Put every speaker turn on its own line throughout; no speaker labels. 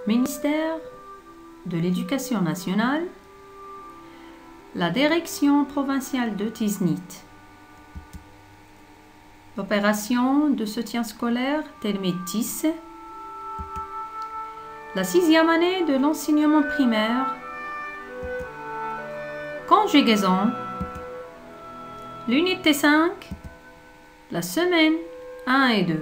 ministère de l'Éducation nationale, la direction provinciale de Tiznit, l'opération de soutien scolaire Telmid 10, la 6e année de l'enseignement primaire, conjugaison, l'unité 5, la semaine 1 et 2.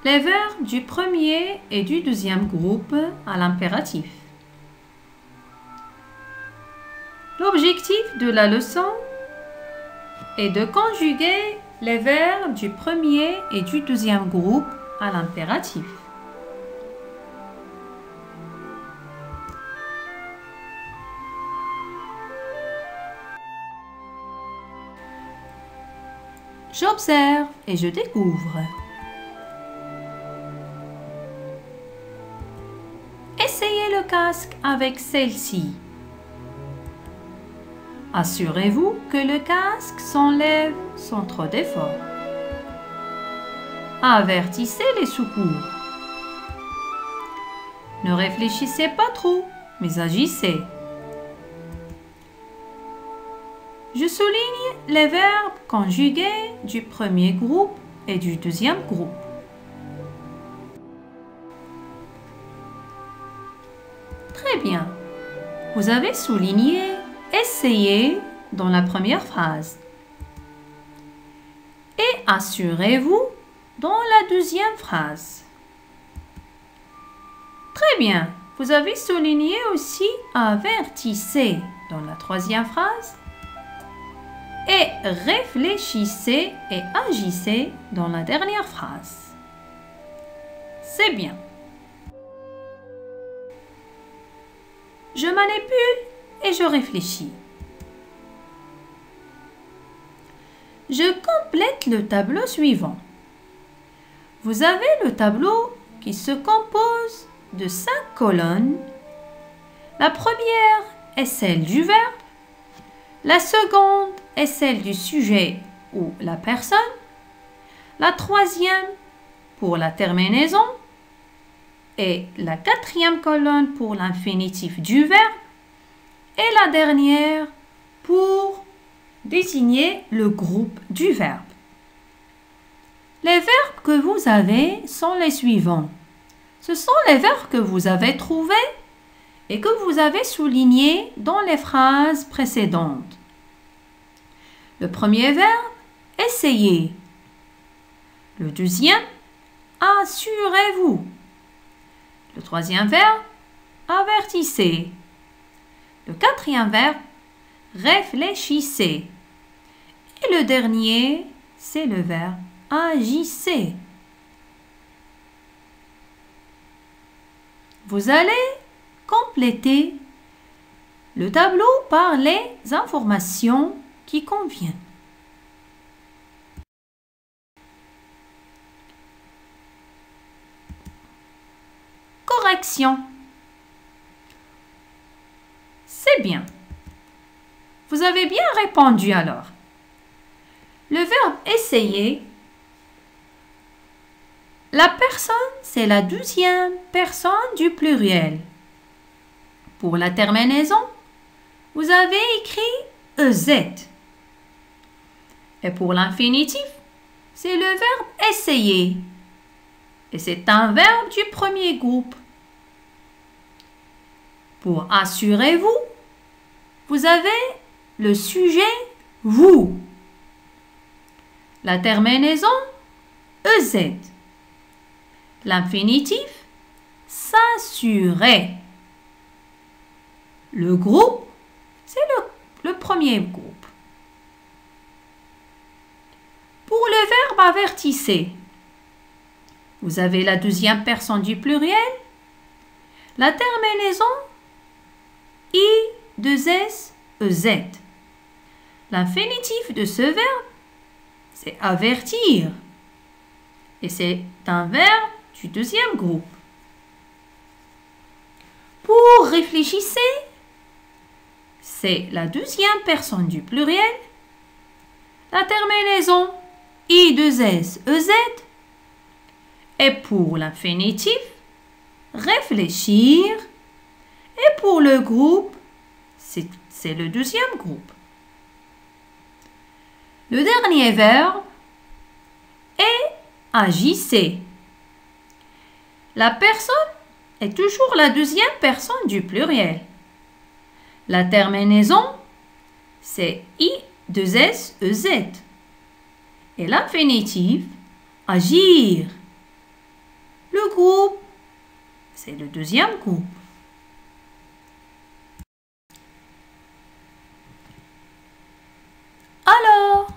Les verbes du premier et du deuxième groupe à l'impératif. L'objectif de la leçon est de conjuguer les verbes du premier et du deuxième groupe à l'impératif. J'observe et je découvre. Essayez le casque avec celle-ci. Assurez-vous que le casque s'enlève sans trop d'effort. Avertissez les secours. Ne réfléchissez pas trop, mais agissez. Je souligne les verbes conjugués du premier groupe et du deuxième groupe. Très bien. Vous avez souligné « essayez » dans la première phrase. Et « assurez-vous » dans la deuxième phrase. Très bien. Vous avez souligné aussi « avertissez » dans la troisième phrase. Et « réfléchissez et agissez » dans la dernière phrase. C'est bien. Je manipule et je réfléchis. Je complète le tableau suivant. Vous avez le tableau qui se compose de 5 colonnes. La première est celle du verbe. La seconde est celle du sujet ou la personne. La troisième pour la terminaison. Et la 4e colonne pour l'infinitif du verbe. Et la dernière pour désigner le groupe du verbe. Les verbes que vous avez sont les suivants. Ce sont les verbes que vous avez trouvés et que vous avez soulignés dans les phrases précédentes. Le premier verbe, essayez. Le deuxième, assurez-vous. Le troisième verbe, avertissez. Le 4e verbe, réfléchissez. Et le dernier, c'est le verbe agissez. Vous allez compléter le tableau par les informations qui conviennent. Correction. C'est bien. Vous avez bien répondu alors. Le verbe essayer, la personne, c'est la 12e personne du pluriel. Pour la terminaison, vous avez écrit EZ. Et pour l'infinitif, c'est le verbe essayer. Et c'est un verbe du premier groupe. Pour assurez-vous, vous avez le sujet vous. La terminaison EZ. L'infinitif s'assurer. Le groupe, c'est le premier groupe. Pour le verbe avertissez, vous avez la 2e personne du pluriel, la terminaison I2S EZ. L'infinitif de ce verbe, c'est avertir. Et c'est un verbe du 2e groupe. Pour réfléchissez, c'est la deuxième personne du pluriel. La terminaison I2S-EZ. Et pour l'infinitif, réfléchir. Et pour le groupe, c'est le deuxième groupe. Le dernier verbe est agissez. La personne est toujours la deuxième personne du pluriel. La terminaison, c'est I2S-EZ. Et l'infinitif, agir. Le groupe, c'est le deuxième groupe. Alors,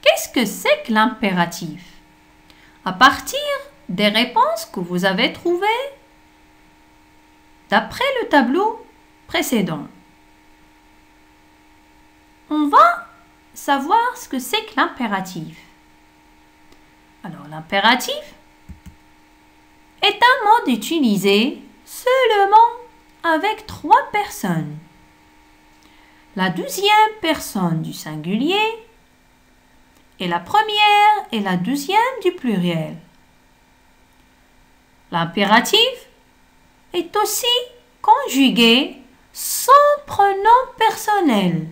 qu'est-ce que c'est que l'impératif? À partir des réponses que vous avez trouvées d'après le tableau précédent, on va savoir ce que c'est que l'impératif. Alors, l'impératif est un mode utilisé seulement avec 3 personnes. La deuxième personne du singulier et la première et la deuxième du pluriel. L'impératif est aussi conjugué sans pronom personnel.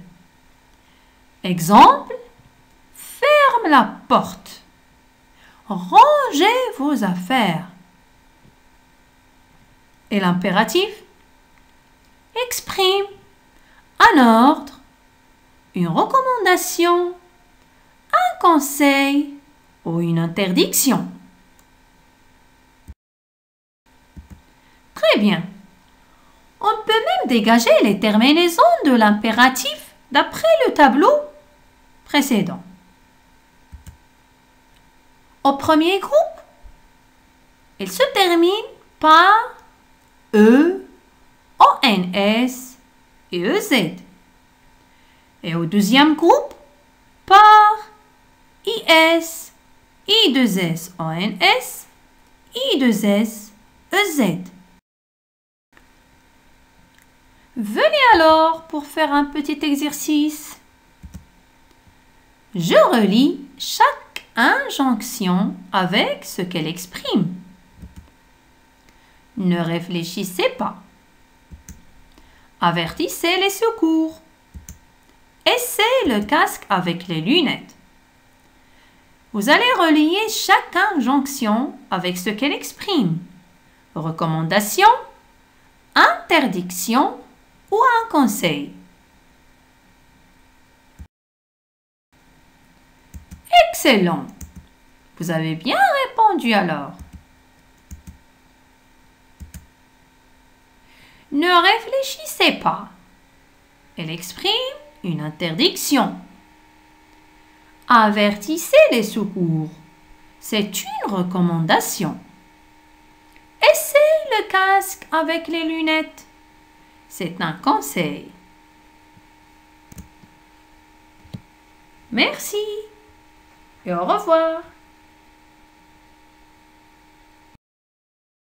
Exemple, ferme la porte. Rangez vos affaires. Et l'impératif exprime un ordre, une recommandation, un conseil ou une interdiction. Très bien. On peut même dégager les terminaisons de l'impératif d'après le tableau précédent. Au premier groupe, il se termine par E, ONS et EZ. Et au deuxième groupe, par IS, I2S, ONS, I2S, EZ. Venez alors pour faire un petit exercice. Je relis chaque injonction avec ce qu'elle exprime. Ne réfléchissez pas. Avertissez les secours. Essayez le casque avec les lunettes. Vous allez relier chaque injonction avec ce qu'elle exprime. Recommandation, interdiction ou un conseil. Excellent! Vous avez bien répondu alors. Ne réfléchissez pas. Elle exprime une interdiction. Avertissez les secours. C'est une recommandation. Essayez le casque avec les lunettes. C'est un conseil. Merci et au revoir.